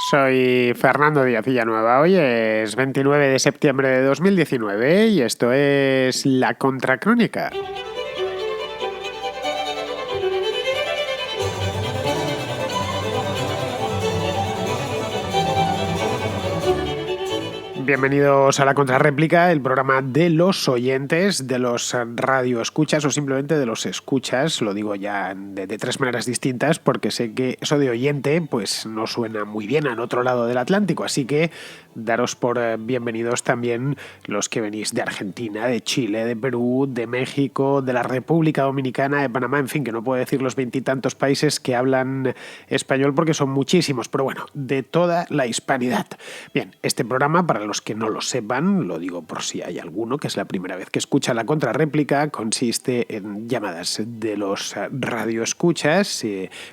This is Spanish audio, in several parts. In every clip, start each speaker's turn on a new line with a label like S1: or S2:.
S1: Soy Fernando Díaz Villanueva. Hoy es 29 de septiembre de 2019 y esto es La Contracrónica. Bienvenidos a La Contrarréplica, el programa de los oyentes, de los radioescuchas o simplemente de los escuchas. Lo digo ya de tres maneras distintas porque sé que eso de oyente pues no suena muy bien al otro lado del Atlántico. Así que daros por bienvenidos también los que venís de Argentina, de Chile, de Perú, de México, de la República Dominicana, de Panamá, en fin, que no puedo decir los veintitantos países que hablan español porque son muchísimos, pero bueno, de toda la hispanidad. Bien, este programa, para los que no lo sepan, lo digo por si hay alguno que es la primera vez que escucha La Contrarréplica, consiste en llamadas de los radioescuchas,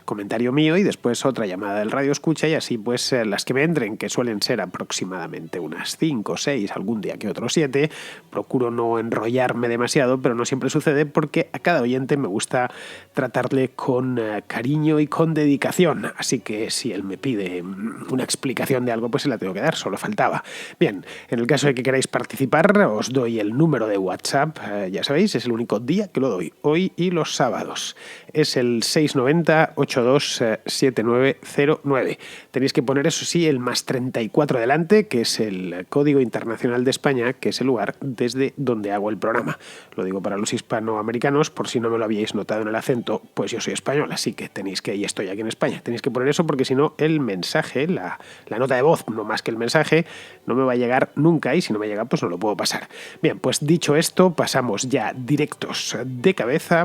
S1: comentario mío y después otra llamada del radioescucha y así pues las que me entren, que suelen ser aproximadamente unas 5 o 6, algún día que otro 7, procuro no enrollarme demasiado, pero no siempre sucede porque a cada oyente me gusta tratarle con cariño y con dedicación, así que si él me pide una explicación de algo, pues se la tengo que dar, solo faltaba. Bien, en el caso de que queráis participar, os doy el número de WhatsApp, ya sabéis, es el único día que lo doy, hoy y los sábados. Es el 690-827909. Tenéis que poner, eso sí, el más 34 delante, que es el Código Internacional de España, que es el lugar desde donde hago el programa. Lo digo para los hispanoamericanos, por si no me lo habíais notado en el acento, pues yo soy español, así que tenéis que, y estoy aquí en España, tenéis que poner eso porque si no el mensaje, la nota de voz, no más que el mensaje, no me va a llegar nunca y si no me llega pues no lo puedo pasar. Bien, pues dicho esto, pasamos ya directos de cabeza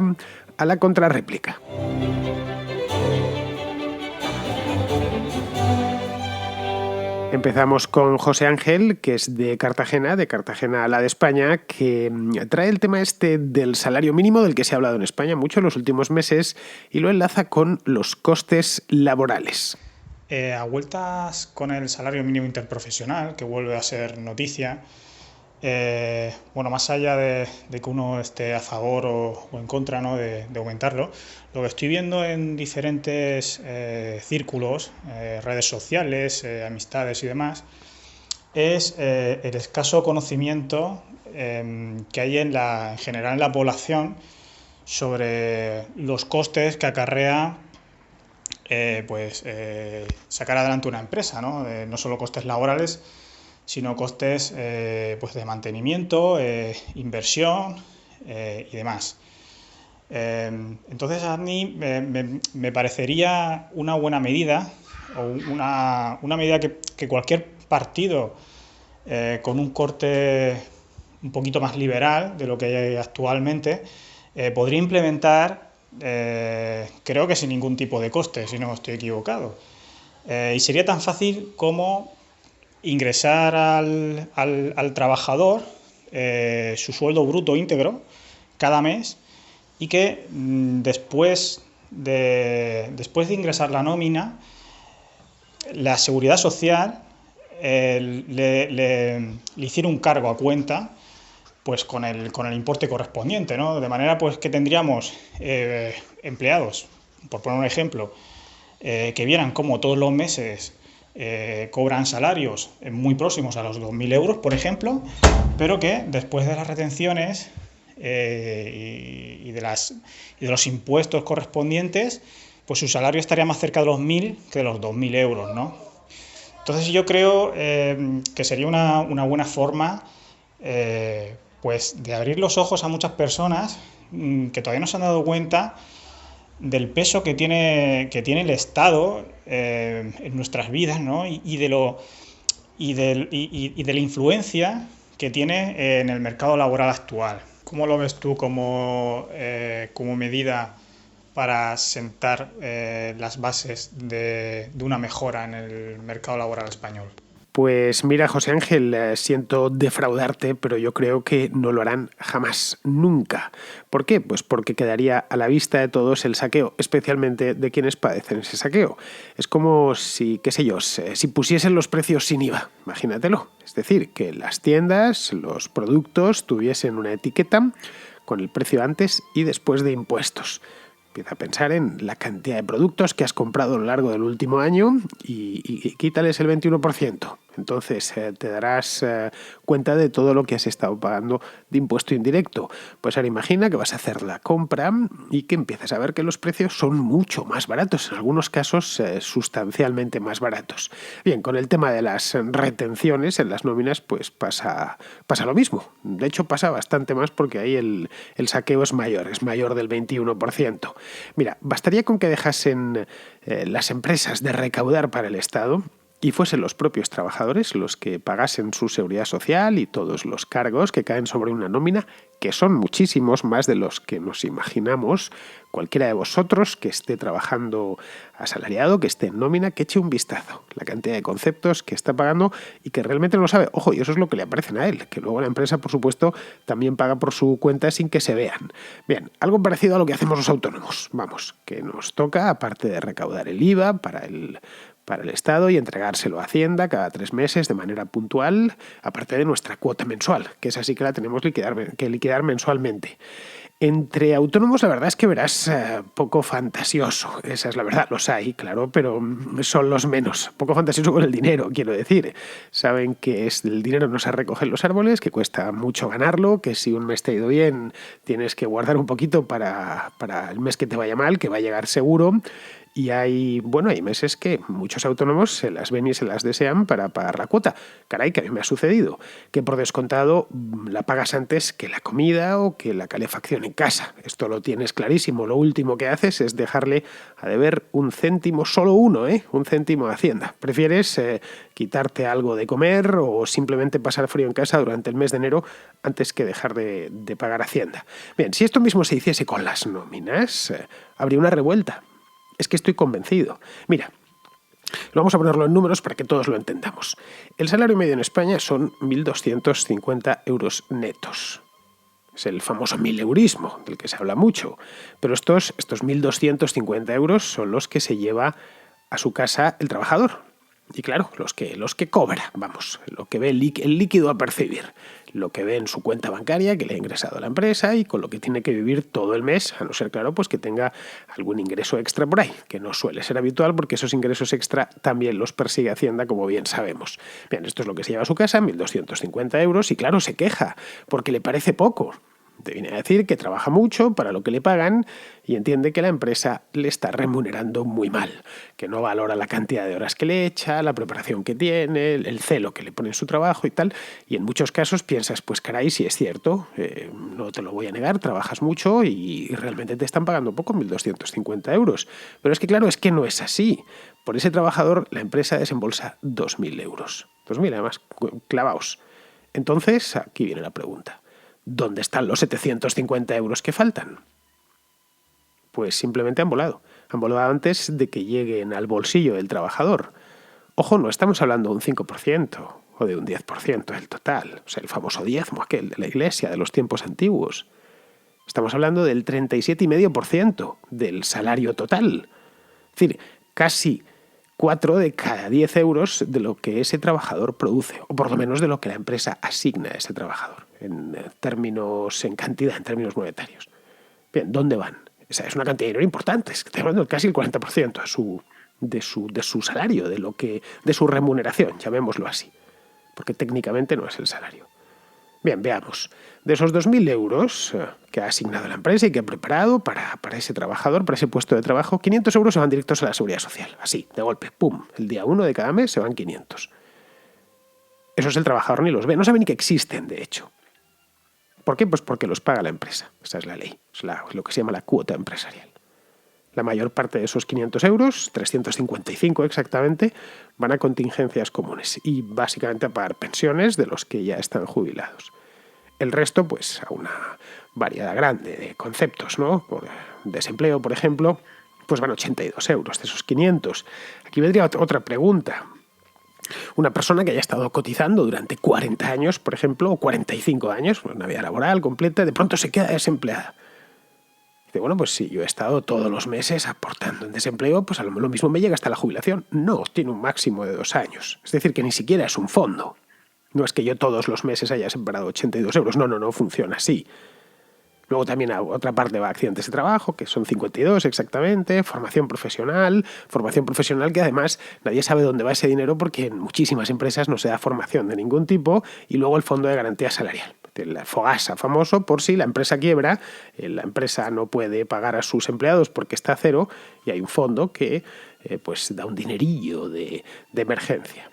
S1: a la contrarréplica. Empezamos con José Ángel, que es de Cartagena a la de España, que trae el tema este del salario mínimo del que se ha hablado en España mucho en los últimos meses y lo enlaza con los costes laborales.
S2: A vueltas con el salario mínimo interprofesional, que vuelve a ser noticia, bueno, más allá de que uno esté a favor o en contra, ¿no?, de aumentarlo, lo que estoy viendo en diferentes círculos, redes sociales, amistades y demás, es el escaso conocimiento que hay en general en la población sobre los costes que acarrea sacar adelante una empresa, ¿no? No solo costes laborales, sino costes pues de mantenimiento, inversión y demás. Entonces a mí me parecería una buena medida, o una medida que cualquier partido con un corte un poquito más liberal de lo que hay actualmente podría implementar, creo que sin ningún tipo de coste, si no estoy equivocado. Y sería tan fácil como ingresar al trabajador su sueldo bruto íntegro cada mes y que después de ingresar la nómina, la seguridad social le hiciera un cargo a cuenta pues con el importe correspondiente, ¿no? De manera pues que tendríamos empleados, por poner un ejemplo, que vieran cómo todos los meses cobran salarios muy próximos a los 2.000 euros, por ejemplo, pero que después de las retenciones y de los impuestos correspondientes, pues su salario estaría más cerca de los 1.000 que de los 2.000 euros, ¿no? Entonces yo creo que sería una buena forma pues de abrir los ojos a muchas personas que todavía no se han dado cuenta del peso que tiene el Estado en nuestras vidas, ¿no? y de la influencia que tiene en el mercado laboral actual. ¿Cómo lo ves tú como medida para sentar las bases de una mejora en el mercado laboral español?
S1: Pues mira, José Ángel, siento defraudarte, pero yo creo que no lo harán jamás, nunca. ¿Por qué? Pues porque quedaría a la vista de todos el saqueo, especialmente de quienes padecen ese saqueo. Es como si, qué sé yo, si pusiesen los precios sin IVA, imagínatelo. Es decir, que las tiendas, los productos tuviesen una etiqueta con el precio antes y después de impuestos. Empieza a pensar en la cantidad de productos que has comprado a lo largo del último año y quítales el 21%. Entonces te darás cuenta de todo lo que has estado pagando de impuesto indirecto. Pues ahora imagina que vas a hacer la compra y que empiezas a ver que los precios son mucho más baratos, en algunos casos sustancialmente más baratos. Bien, con el tema de las retenciones en las nóminas pues pasa lo mismo. De hecho pasa bastante más porque ahí el saqueo es mayor del 21%. Mira, bastaría con que dejasen las empresas de recaudar para el Estado y fuesen los propios trabajadores los que pagasen su seguridad social y todos los cargos que caen sobre una nómina, que son muchísimos más de los que nos imaginamos. Cualquiera de vosotros que esté trabajando asalariado, que esté en nómina, que eche un vistazo. La cantidad de conceptos que está pagando y que realmente no lo sabe. Ojo, y eso es lo que le aparecen a él, que luego la empresa, por supuesto, también paga por su cuenta sin que se vean. Bien, algo parecido a lo que hacemos los autónomos. Vamos, que nos toca, aparte de recaudar el IVA para el Estado y entregárselo a Hacienda cada 3 meses de manera puntual, aparte de nuestra cuota mensual, que es así que la tenemos que liquidar mensualmente. Entre autónomos la verdad es que verás poco fantasioso, esa es la verdad, los hay, claro, pero son los menos. Poco fantasioso con el dinero, quiero decir. Saben que el dinero no se recoge en los árboles, que cuesta mucho ganarlo, que si un mes te ha ido bien tienes que guardar un poquito para el mes que te vaya mal, que va a llegar seguro. Y hay meses que muchos autónomos se las ven y se las desean para pagar la cuota. Caray, que a mí me ha sucedido. Que por descontado la pagas antes que la comida o que la calefacción en casa. Esto lo tienes clarísimo. Lo último que haces es dejarle a deber un céntimo, solo uno, un céntimo a Hacienda. Prefieres quitarte algo de comer o simplemente pasar frío en casa durante el mes de enero antes que dejar de pagar Hacienda. Bien, si esto mismo se hiciese con las nóminas, habría una revuelta. Es que estoy convencido. Mira, vamos a ponerlo en números para que todos lo entendamos. El salario medio en España son 1.250 euros netos. Es el famoso mileurismo, del que se habla mucho. Pero estos 1.250 euros son los que se lleva a su casa el trabajador. Y claro, los que cobra, vamos, lo que ve el líquido a percibir, lo que ve en su cuenta bancaria que le ha ingresado a la empresa y con lo que tiene que vivir todo el mes, a no ser, claro, pues que tenga algún ingreso extra por ahí, que no suele ser habitual porque esos ingresos extra también los persigue Hacienda, como bien sabemos. Bien, esto es lo que se lleva a su casa, 1.250 euros, y claro, se queja porque le parece poco. Te viene a decir que trabaja mucho para lo que le pagan y entiende que la empresa le está remunerando muy mal, que no valora la cantidad de horas que le echa, la preparación que tiene, el celo que le pone en su trabajo y tal. Y en muchos casos piensas, pues caray, sí es cierto, no te lo voy a negar, trabajas mucho y realmente te están pagando poco, 1.250 euros. Pero es que claro, es que no es así. Por ese trabajador la empresa desembolsa 2.000 euros. 2.000 además, clavaos. Entonces, aquí viene la pregunta. ¿Dónde están los 750 euros que faltan? Pues simplemente han volado. Han volado antes de que lleguen al bolsillo del trabajador. Ojo, no estamos hablando de un 5% o de un 10% del total. O sea, el famoso diezmo aquel de la iglesia de los tiempos antiguos. Estamos hablando del 37,5% del salario total. Es decir, casi 4 de cada 10 euros de lo que ese trabajador produce, o por lo menos de lo que la empresa asigna a ese trabajador, en cantidad, en términos monetarios. Bien, ¿dónde van? Esa es una cantidad de dinero importante, estoy hablando de casi el 40% de su salario, de su remuneración, llamémoslo así, porque técnicamente no es el salario. Bien, veamos. De esos 2.000 euros que ha asignado la empresa y que ha preparado para ese trabajador, para ese puesto de trabajo, 500 euros se van directos a la seguridad social. Así, de golpe, pum. El día 1 de cada mes se van 500. Eso es el trabajador ni los ve, no sabe ni que existen, de hecho. ¿Por qué? Pues porque los paga la empresa. Esa es la ley. Es lo que se llama la cuota empresarial. La mayor parte de esos 500 euros, 355 exactamente, van a contingencias comunes y básicamente a pagar pensiones de los que ya están jubilados. El resto, pues, a una variedad grande de conceptos, ¿no? Por desempleo, por ejemplo, pues van 82 euros de esos 500. Aquí vendría otra pregunta. Una persona que haya estado cotizando durante 40 años, por ejemplo, o 45 años, una vida laboral completa, de pronto se queda desempleada. Dice, bueno, pues si yo he estado todos los meses aportando en desempleo, pues a lo mismo me llega hasta la jubilación. No, tiene un máximo de 2 años. Es decir, que ni siquiera es un fondo. No es que yo todos los meses haya separado 82 euros. No funciona así. Luego también a otra parte va accidentes de trabajo, que son 52 exactamente, formación profesional que además nadie sabe dónde va ese dinero porque en muchísimas empresas no se da formación de ningún tipo, y luego el fondo de garantía salarial. El Fogasa famoso, por si la empresa quiebra, la empresa no puede pagar a sus empleados porque está a cero, y hay un fondo que pues da un dinerillo de emergencia.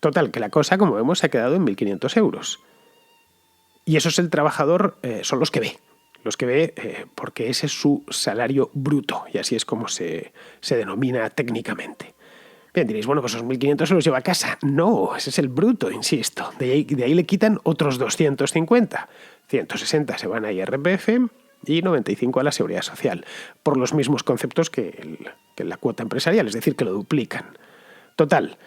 S1: Total, que la cosa, como vemos, se ha quedado en 1.500 euros. Y eso es el trabajador, son los que ve, porque ese es su salario bruto, y así es como se denomina técnicamente. Bien, diréis, bueno, pues esos 1.500 euros lleva a casa. No, ese es el bruto, insisto. De ahí le quitan otros 250. 160 se van a IRPF y 95 a la Seguridad Social, por los mismos conceptos que la cuota empresarial, es decir, que lo duplican. Total,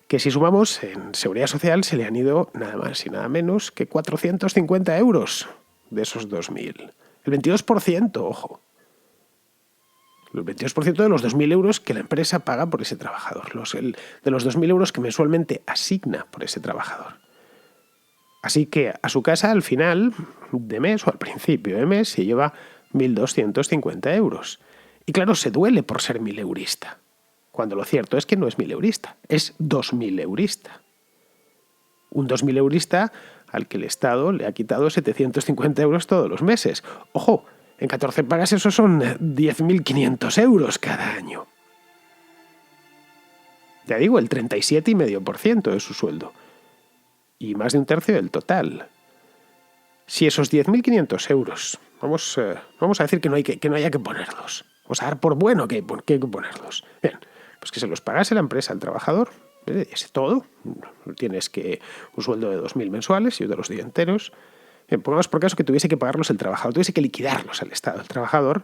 S1: que si sumamos, en Seguridad Social se le han ido nada más y nada menos que 450 euros de esos 2.000. El 22%, ojo. El 22% de los 2.000 euros que la empresa paga por ese trabajador. De los 2.000 euros que mensualmente asigna por ese trabajador. Así que a su casa al final de mes o al principio de mes se lleva 1.250 euros. Y claro, se duele por ser 1.000eurista. Cuando lo cierto es que no es 1.000eurista, es 2.000eurista. Un 2.000eurista al que el Estado le ha quitado 750 euros todos los meses. Ojo, en 14 pagas eso son 10.500 euros cada año. Ya digo, el 37,5% de su sueldo. Y más de un tercio del total. Si esos 10.500 euros, vamos a decir que no haya que ponerlos. Vamos a dar por bueno que hay que ponerlos. Bien, pues que se los pagase la empresa al trabajador, ese todo. Tienes un sueldo de 2.000 mensuales, yo te los doy enteros. Bien, pongamos por caso que tuviese que pagarlos el trabajador, tuviese que liquidarlos al Estado, el trabajador.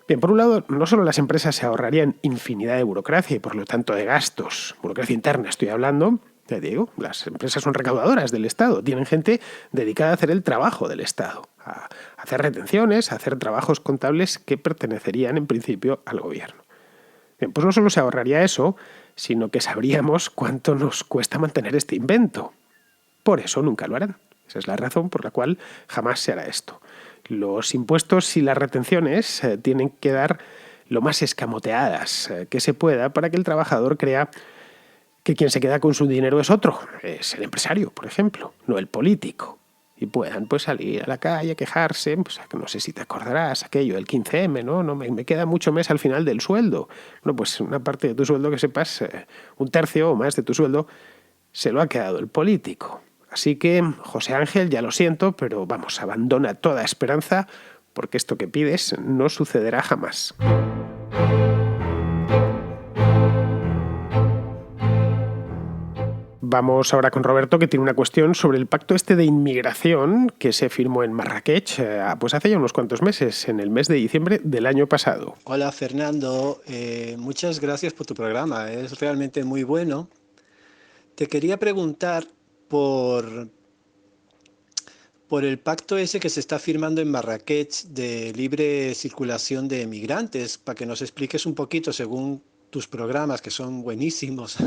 S1: Bien, por un lado, no solo las empresas se ahorrarían infinidad de burocracia y por lo tanto de gastos, burocracia interna estoy hablando, ya digo, las empresas son recaudadoras del Estado, tienen gente dedicada a hacer el trabajo del Estado, a hacer retenciones, a hacer trabajos contables que pertenecerían en principio al gobierno. Bien, pues no solo se ahorraría eso, sino que sabríamos cuánto nos cuesta mantener este invento. Por eso nunca lo harán. Esa es la razón por la cual jamás se hará esto. Los impuestos y las retenciones tienen que dar lo más escamoteadas que se pueda para que el trabajador crea que quien se queda con su dinero es otro, es el empresario, por ejemplo, no el político. Y puedan pues salir a la calle a quejarse, pues no sé si te acordarás aquello del 15M, ¿no? Me queda mucho mes al final del sueldo. Bueno, pues una parte de tu sueldo, que sepas, un tercio o más de tu sueldo, se lo ha quedado el político. Así que, José Ángel, ya lo siento, pero vamos, abandona toda esperanza, porque esto que pides no sucederá jamás. Vamos ahora con Roberto, que tiene una cuestión sobre el pacto de inmigración que se firmó en Marrakech pues hace ya unos cuantos meses, en el mes de diciembre del año pasado.
S3: Hola Fernando, muchas gracias por tu programa, es realmente muy bueno. Te quería preguntar por el pacto ese que se está firmando en Marrakech de libre circulación de migrantes, para que nos expliques un poquito, según tus programas, que son buenísimos,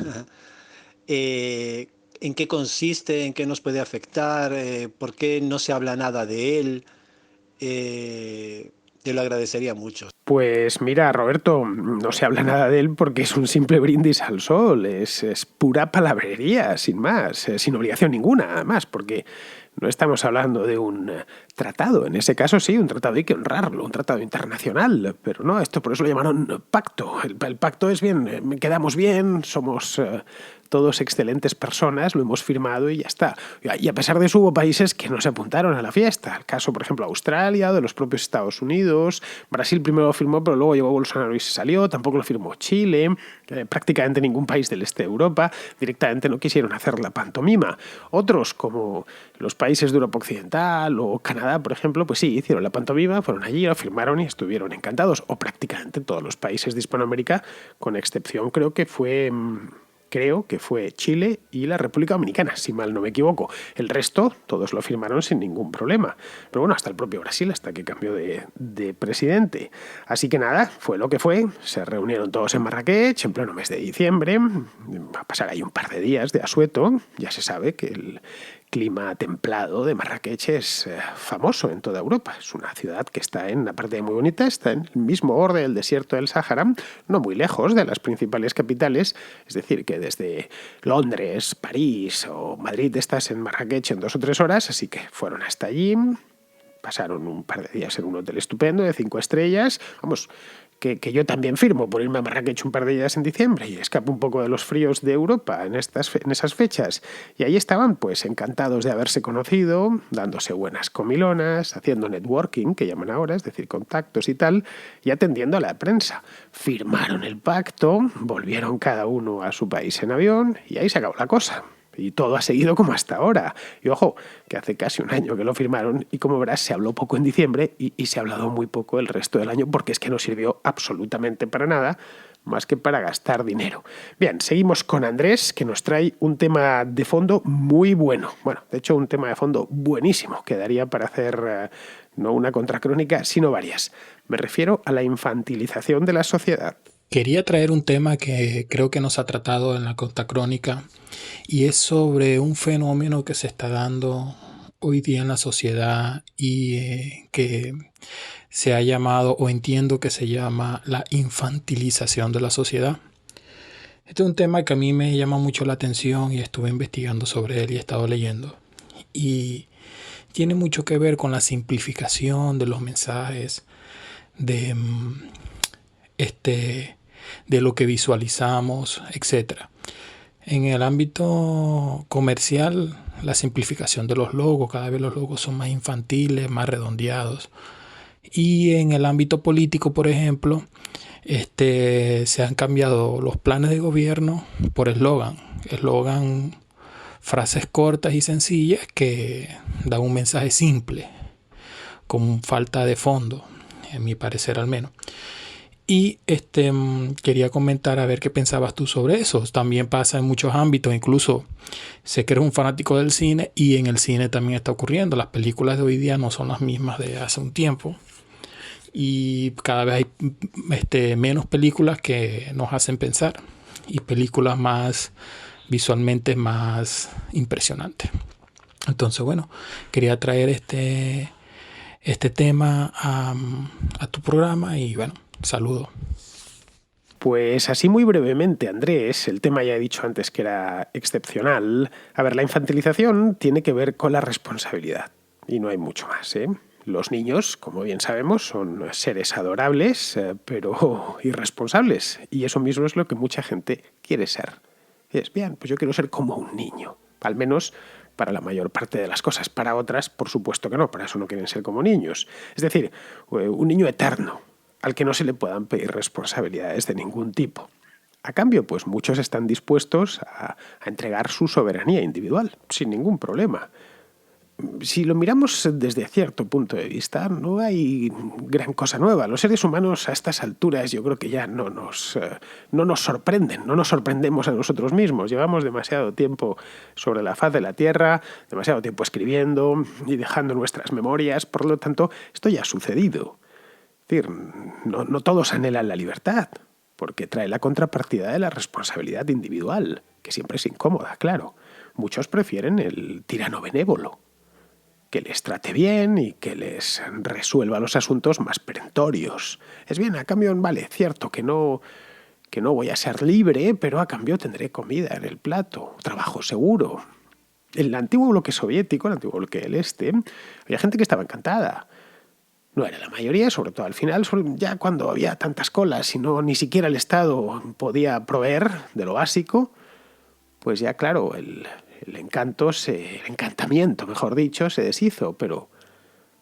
S3: en qué consiste, en qué nos puede afectar, por qué no se habla nada de él. Te lo agradecería mucho.
S1: Pues mira, Roberto, no se habla nada de él porque es un simple brindis al sol, es pura palabrería, sin más, sin obligación ninguna, además, porque no estamos hablando de un tratado. En ese caso sí, un tratado hay que honrarlo, un tratado internacional, pero no, esto por eso lo llamaron pacto. El pacto es bien, quedamos bien, somos todos excelentes personas, lo hemos firmado y ya está. Y a pesar de eso hubo países que no se apuntaron a la fiesta. El caso, por ejemplo, Australia, de los propios Estados Unidos. Brasil primero lo firmó, pero luego llegó Bolsonaro y se salió. Tampoco lo firmó Chile. Prácticamente ningún país del este de Europa directamente no quisieron hacer la pantomima. Otros, como los países de Europa Occidental o Canadá, por ejemplo, pues sí, hicieron la pantomima, fueron allí, lo firmaron y estuvieron encantados. O prácticamente todos los países de Hispanoamérica, con excepción creo que fue Chile y la República Dominicana, si mal no me equivoco. El resto, todos lo firmaron sin ningún problema. Pero bueno, hasta el propio Brasil, hasta que cambió de presidente. Así que nada, fue lo que fue. Se reunieron todos en Marrakech, en pleno mes de diciembre. Va a pasar ahí un par de días de asueto. Ya se sabe que clima templado de Marrakech es famoso en toda Europa. Es una ciudad que está en, aparte de muy bonita, está en el mismo borde del desierto del Sáhara, no muy lejos de las principales capitales. Es decir, que desde Londres, París o Madrid estás en Marrakech en 2 o 3 horas, así que fueron hasta allí. Pasaron un par de días en un hotel estupendo de 5 estrellas. Vamos, que yo también firmo por irme a Marrakech un par de días en diciembre y escapo un poco de los fríos de Europa en esas fechas. Y ahí estaban, pues, encantados de haberse conocido, dándose buenas comilonas, haciendo networking, que llaman ahora, es decir, contactos y tal, y atendiendo a la prensa. Firmaron el pacto, volvieron cada uno a su país en avión y ahí se acabó la cosa. Y todo ha seguido como hasta ahora. Y ojo, que hace casi un año que lo firmaron y como verás se habló poco en diciembre y se ha hablado muy poco el resto del año porque es que no sirvió absolutamente para nada más que para gastar dinero. Bien, seguimos con Andrés, que nos trae un tema de fondo muy bueno. Bueno, de hecho un tema de fondo buenísimo que daría para hacer no una contracrónica, sino varias. Me refiero a la infantilización de la sociedad.
S4: Quería traer un tema que creo que nos ha tratado en la Contracrónica y es sobre un fenómeno que se está dando hoy día en la sociedad y que se ha llamado, o entiendo que se llama, la infantilización de la sociedad. Este es un tema que a mí me llama mucho la atención y estuve investigando sobre él y he estado leyendo. Y tiene mucho que ver con la simplificación de los mensajes, de lo que visualizamos, etc. En el ámbito comercial, la simplificación de los logos, cada vez los logos son más infantiles, más redondeados. Y en el ámbito político, por ejemplo, se han cambiado los planes de gobierno por eslogan, frases cortas y sencillas que dan un mensaje simple, con falta de fondo, en mi parecer al menos. Y quería comentar a ver qué pensabas tú sobre eso. También pasa en muchos ámbitos, incluso sé que eres un fanático del cine y en el cine también está ocurriendo. Las películas de hoy día no son las mismas de hace un tiempo y cada vez hay menos películas que nos hacen pensar y películas más visualmente más impresionantes. Entonces, bueno, quería traer este tema a tu programa y bueno, saludo.
S1: Pues así muy brevemente, Andrés, el tema ya he dicho antes que era excepcional. A ver, la infantilización tiene que ver con la responsabilidad y no hay mucho más, ¿eh? Los niños, como bien sabemos, son seres adorables, pero irresponsables. Y eso mismo es lo que mucha gente quiere ser. Es bien, pues yo quiero ser como un niño, al menos para la mayor parte de las cosas. Para otras, por supuesto que no, para eso no quieren ser como niños. Es decir, un niño eterno, al que no se le puedan pedir responsabilidades de ningún tipo. A cambio, pues muchos están dispuestos a entregar su soberanía individual, sin ningún problema. Si lo miramos desde cierto punto de vista, no hay gran cosa nueva. Los seres humanos a estas alturas yo creo que ya no nos sorprenden, no nos sorprendemos a nosotros mismos. Llevamos demasiado tiempo sobre la faz de la Tierra, demasiado tiempo escribiendo y dejando nuestras memorias. Por lo tanto, esto ya ha sucedido. Es decir, no todos anhelan la libertad, porque trae la contrapartida de la responsabilidad individual, que siempre es incómoda, claro. Muchos prefieren el tirano benévolo, que les trate bien y que les resuelva los asuntos más perentorios. Es bien, a cambio, vale, cierto que no voy a ser libre, pero a cambio tendré comida en el plato, trabajo seguro. En el antiguo bloque soviético, el antiguo bloque del Este, había gente que estaba encantada. No era la mayoría, sobre todo al final, ya cuando había tantas colas y ni siquiera el Estado podía proveer de lo básico, pues ya claro, el encantamiento, mejor dicho, se deshizo, pero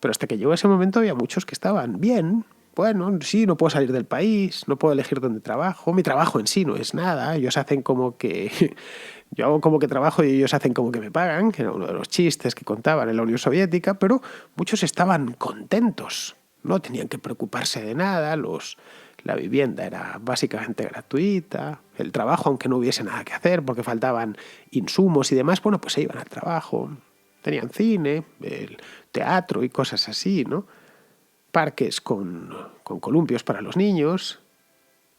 S1: hasta que llegó ese momento había muchos que estaban bien. Bueno, sí, no puedo salir del país, no puedo elegir dónde trabajo, mi trabajo en sí no es nada, ellos hacen como que... Yo hago como que trabajo y ellos hacen como que me pagan, que era uno de los chistes que contaban en la Unión Soviética, pero muchos estaban contentos, no tenían que preocuparse de nada, la vivienda era básicamente gratuita, el trabajo, aunque no hubiese nada que hacer porque faltaban insumos y demás, bueno, pues se iban al trabajo, tenían cine, el teatro y cosas así, ¿no? Parques con columpios para los niños.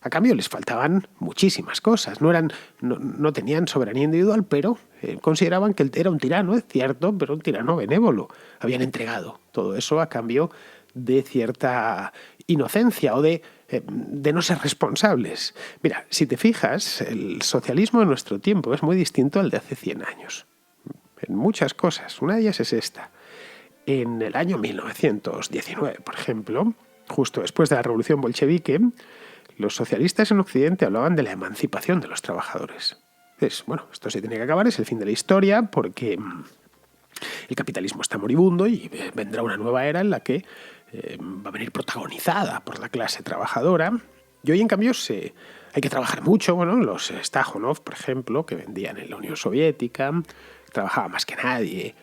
S1: A cambio les faltaban muchísimas cosas, no tenían soberanía individual, pero consideraban que él era un tirano, es cierto, pero un tirano benévolo. Habían entregado todo eso a cambio de cierta inocencia o de no ser responsables. Mira, si te fijas, el socialismo en nuestro tiempo es muy distinto al de hace 100 años. En muchas cosas. Una de ellas es esta. En el año 1919, por ejemplo, justo después de la Revolución Bolchevique, los socialistas en Occidente hablaban de la emancipación de los trabajadores. Bueno, esto se tiene que acabar, es el fin de la historia, porque el capitalismo está moribundo y vendrá una nueva era en la que va a venir protagonizada por la clase trabajadora. Y hoy, en cambio, hay que trabajar mucho. Bueno, los Stakhanov, por ejemplo, que vendían en la Unión Soviética, trabajaba más que nadie.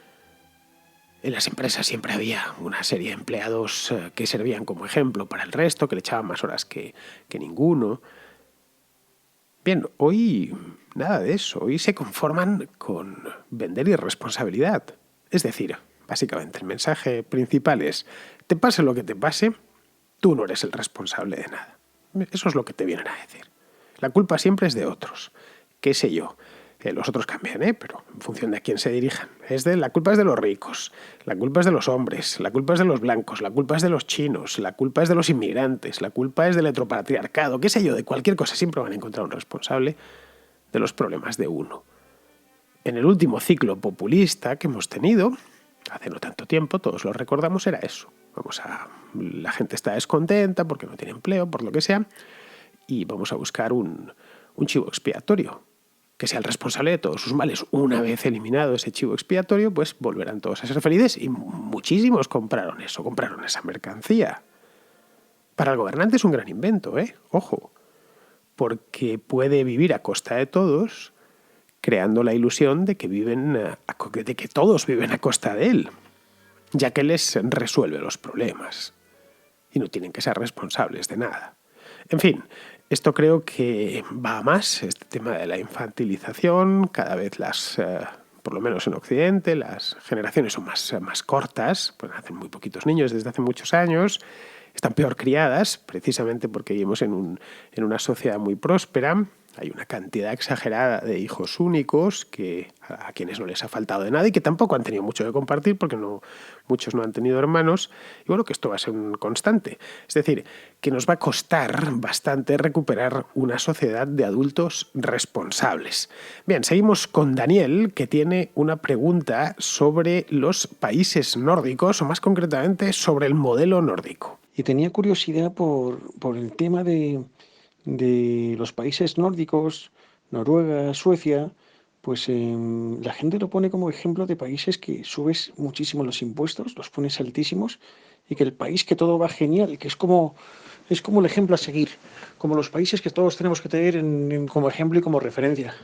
S1: En las empresas siempre había una serie de empleados que servían como ejemplo para el resto, que le echaban más horas que ninguno. Bien, hoy nada de eso. Hoy se conforman con vender irresponsabilidad. Es decir, básicamente el mensaje principal es: te pase lo que te pase, tú no eres el responsable de nada. Eso es lo que te vienen a decir. La culpa siempre es de otros. ¿Qué sé yo? Los otros cambian, pero en función de a quién se dirijan. La culpa es de los ricos, la culpa es de los hombres, la culpa es de los blancos, la culpa es de los chinos, la culpa es de los inmigrantes, la culpa es del heteropatriarcado, qué sé yo, de cualquier cosa. Siempre van a encontrar un responsable de los problemas de uno. En el último ciclo populista que hemos tenido, hace no tanto tiempo, todos lo recordamos, era eso. La gente está descontenta porque no tiene empleo, por lo que sea, y vamos a buscar un chivo expiatorio que sea el responsable de todos sus males. Una vez eliminado ese chivo expiatorio, pues volverán todos a ser felices, y muchísimos compraron esa mercancía. Para el gobernante es un gran invento, ojo, porque puede vivir a costa de todos, creando la ilusión de que todos viven a costa de él, ya que les resuelve los problemas y no tienen que ser responsables de nada. En fin, esto creo que va a más, este tema de la infantilización. Cada vez por lo menos en Occidente, las generaciones son más cortas, pues nacen muy poquitos niños desde hace muchos años, están peor criadas, precisamente porque vivimos en una sociedad muy próspera. Hay una cantidad exagerada de hijos únicos a quienes no les ha faltado de nada y que tampoco han tenido mucho que compartir porque muchos no han tenido hermanos. Y bueno, que esto va a ser un constante. Es decir, que nos va a costar bastante recuperar una sociedad de adultos responsables. Bien, seguimos con Daniel, que tiene una pregunta sobre los países nórdicos, o más concretamente sobre el modelo nórdico.
S5: Y tenía curiosidad por el tema de los países nórdicos, Noruega, Suecia. Pues la gente lo pone como ejemplo de países que subes muchísimo los impuestos, los pones altísimos, y que el país que todo va genial, que es como el ejemplo a seguir, como los países que todos tenemos que tener como ejemplo y como referencia.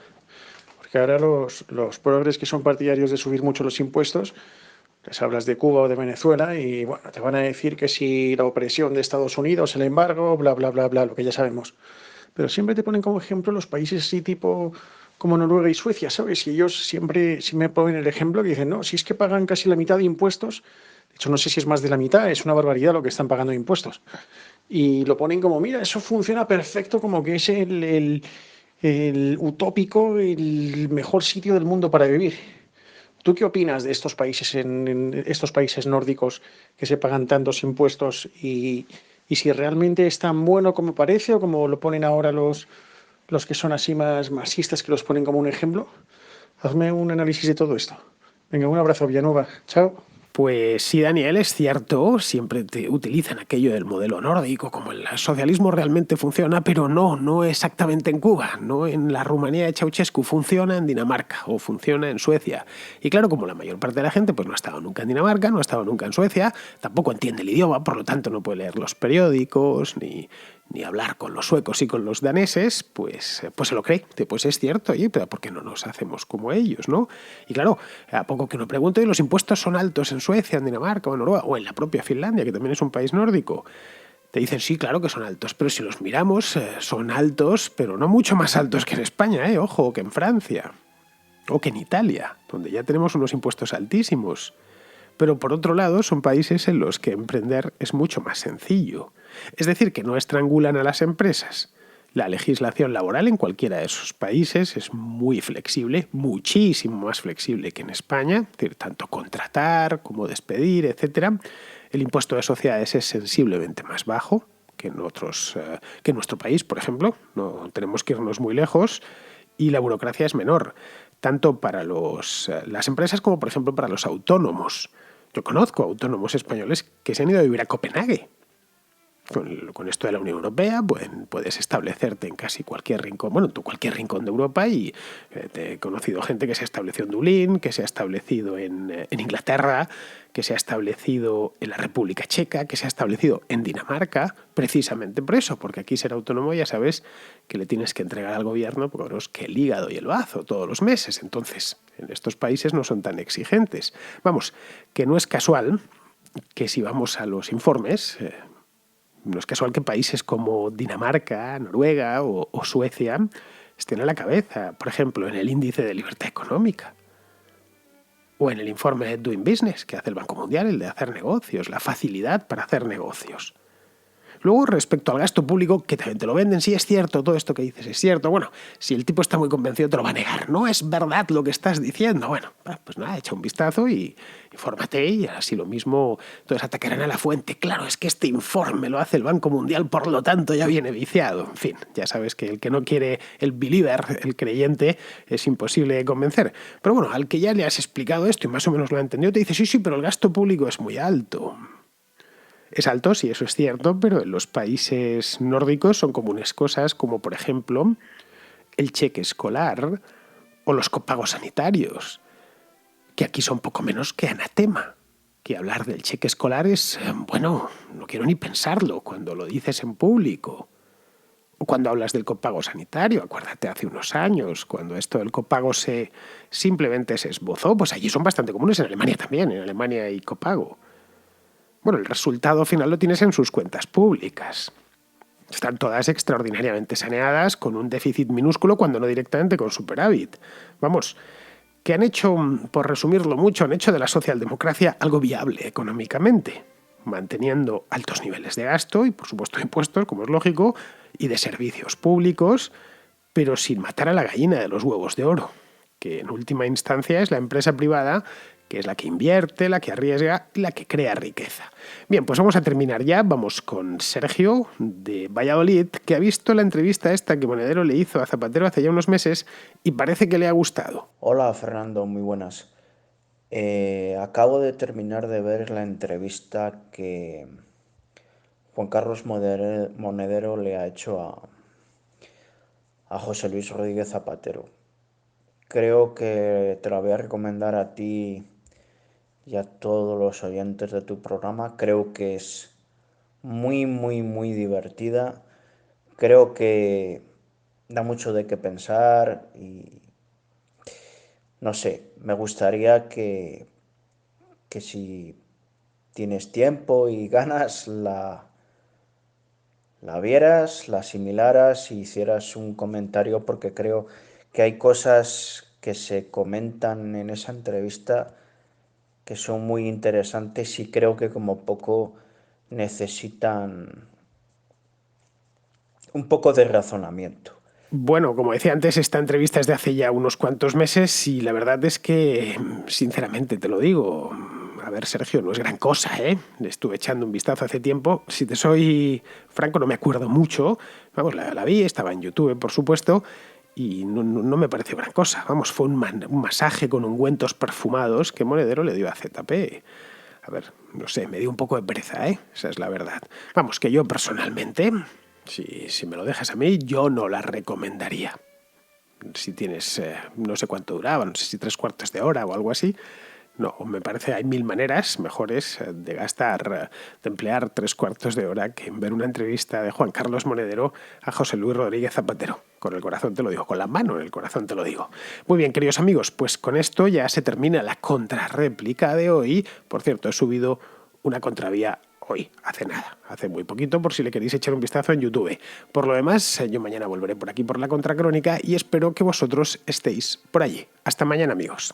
S5: Porque ahora los progres que son partidarios de subir mucho los impuestos, les hablas de Cuba o de Venezuela y bueno, te van a decir que si la opresión de Estados Unidos, el embargo, bla, bla, bla, bla, lo que ya sabemos. Pero siempre te ponen como ejemplo los países así tipo como Noruega y Suecia, ¿sabes? Y ellos siempre me ponen el ejemplo que dicen, no, si es que pagan casi la mitad de impuestos, de hecho no sé si es más de la mitad, es una barbaridad lo que están pagando de impuestos. Y lo ponen como, mira, eso funciona perfecto, como que es el utópico, el mejor sitio del mundo para vivir. ¿Tú qué opinas de estos países, en estos países nórdicos que se pagan tantos impuestos y si realmente es tan bueno como parece o como lo ponen ahora los que son así más marxistas, que los ponen como un ejemplo? Hazme un análisis de todo esto. Venga, un abrazo, Villanueva. Chao.
S1: Pues sí, Daniel, es cierto, siempre te utilizan aquello del modelo nórdico, como el socialismo realmente funciona, pero no exactamente en Cuba, no en la Rumanía de Ceausescu, funciona en Dinamarca o funciona en Suecia. Y claro, como la mayor parte de la gente pues no ha estado nunca en Dinamarca, no ha estado nunca en Suecia, tampoco entiende el idioma, por lo tanto no puede leer los periódicos, ni hablar con los suecos y con los daneses, pues se lo cree. Pues es cierto, oye, pero ¿por qué no nos hacemos como ellos, no? Y claro, a poco que uno pregunte, los impuestos son altos en Suecia, en Dinamarca o en Noruega, o en la propia Finlandia, que también es un país nórdico. Te dicen, sí, claro que son altos, pero si los miramos, son altos, pero no mucho más altos que en España, ojo, o que en Francia, o que en Italia, donde ya tenemos unos impuestos altísimos. Pero por otro lado, son países en los que emprender es mucho más sencillo. Es decir, que no estrangulan a las empresas, La legislación laboral en cualquiera de esos países es muy flexible, muchísimo más flexible que en España, es decir, tanto contratar como despedir, etc. El impuesto de sociedades es sensiblemente más bajo que en nuestro país, por ejemplo. No tenemos que irnos muy lejos. Y la burocracia es menor, tanto para las empresas como, por ejemplo, para los autónomos. Yo conozco autónomos españoles que se han ido a vivir a Copenhague. Con esto de la Unión Europea puedes establecerte en casi cualquier rincón, bueno, en cualquier rincón de Europa, y he conocido gente que se ha establecido en Dublín, que se ha establecido en Inglaterra, que se ha establecido en la República Checa, que se ha establecido en Dinamarca, precisamente por eso, porque aquí ser autónomo ya sabes que le tienes que entregar al gobierno por lo menos que el hígado y el bazo todos los meses. Entonces, en estos países no son tan exigentes. Vamos, que no es casual que si vamos a los informes... No es casual que países como Dinamarca, Noruega o Suecia estén a la cabeza, por ejemplo, en el índice de libertad económica o en el informe de Doing Business que hace el Banco Mundial, el de hacer negocios, la facilidad para hacer negocios. Luego, respecto al gasto público, que también te lo venden, sí es cierto, todo esto que dices es cierto. Bueno, si el tipo está muy convencido te lo va a negar. No es verdad lo que estás diciendo. Bueno, pues nada, echa un vistazo y infórmate, y así lo mismo, entonces atacarán a la fuente. Claro, es que este informe lo hace el Banco Mundial, por lo tanto ya viene viciado. En fin, ya sabes que el que no quiere, el believer, el creyente, es imposible de convencer. Pero bueno, al que ya le has explicado esto y más o menos lo ha entendido, te dice, sí, pero el gasto público es muy alto. Es alto, sí, eso es cierto, pero en los países nórdicos son comunes cosas como, por ejemplo, el cheque escolar o los copagos sanitarios, que aquí son poco menos que anatema. Que hablar del cheque escolar es, bueno, no quiero ni pensarlo cuando lo dices en público. O cuando hablas del copago sanitario, acuérdate hace unos años, cuando esto del copago simplemente se esbozó, pues allí son bastante comunes, en Alemania también, en Alemania hay copago. Bueno, el resultado final lo tienes en sus cuentas públicas. Están todas extraordinariamente saneadas, con un déficit minúsculo, cuando no directamente con superávit. Vamos, que han hecho, por resumirlo mucho, han hecho de la socialdemocracia algo viable económicamente, manteniendo altos niveles de gasto y, por supuesto, de impuestos, como es lógico, y de servicios públicos, pero sin matar a la gallina de los huevos de oro, que en última instancia es la empresa privada, que es la que invierte, la que arriesga y la que crea riqueza. Bien, pues vamos a terminar ya. Vamos con Sergio, de Valladolid, que ha visto la entrevista esta que Monedero le hizo a Zapatero hace ya unos meses y parece que le ha gustado.
S6: Hola, Fernando, muy buenas. Acabo de terminar de ver la entrevista que Juan Carlos Monedero le ha hecho a José Luis Rodríguez Zapatero. Creo que te la voy a recomendar a ti y a todos los oyentes de tu programa. Creo que es muy, muy, muy divertida. Creo que da mucho de qué pensar y no sé, me gustaría que si tienes tiempo y ganas la vieras, la asimilaras y hicieras un comentario, porque creo que hay cosas que se comentan en esa entrevista que son muy interesantes y creo que como poco necesitan un poco de razonamiento.
S1: Bueno, como decía antes, esta entrevista es de hace ya unos cuantos meses y la verdad es que, sinceramente te lo digo, a ver, Sergio, no es gran cosa, ¿eh? Le estuve echando un vistazo hace tiempo. Si te soy franco, no me acuerdo mucho. Vamos, la vi, estaba en YouTube, por supuesto, y no me pareció gran cosa. Vamos, fue un masaje con ungüentos perfumados que Monedero le dio a ZP. A ver, no sé, me dio un poco de pereza, ¿eh? Esa es la verdad. Vamos, que yo personalmente, si me lo dejas a mí, yo no la recomendaría. Si tienes, no sé cuánto duraba, no sé si 3/4 de hora o algo así. No, me parece hay mil maneras mejores de emplear 3/4 de hora que en ver una entrevista de Juan Carlos Monedero a José Luis Rodríguez Zapatero. Con el corazón te lo digo, con la mano en el corazón te lo digo. Muy bien, queridos amigos, pues con esto ya se termina la contrarréplica de hoy. Por cierto, he subido una contravía hoy, hace nada, hace muy poquito, por si le queréis echar un vistazo en YouTube. Por lo demás, yo mañana volveré por aquí por la Contracrónica y espero que vosotros estéis por allí. Hasta mañana, amigos.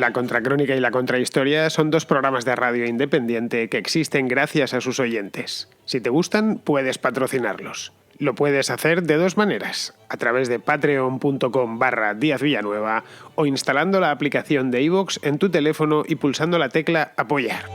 S1: La Contracrónica y la Contrahistoria son 2 programas de radio independiente que existen gracias a sus oyentes. Si te gustan, puedes patrocinarlos. Lo puedes hacer de 2 maneras, a través de patreon.com/Díaz Villanueva o instalando la aplicación de iVoox en tu teléfono y pulsando la tecla Apoyar.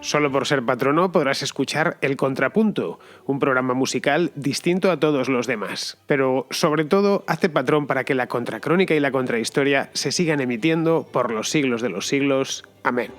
S1: Solo por ser patrono podrás escuchar El Contrapunto, un programa musical distinto a todos los demás. Pero, sobre todo, hazte patrón para que la Contracrónica y la Contrahistoria se sigan emitiendo por los siglos de los siglos. Amén.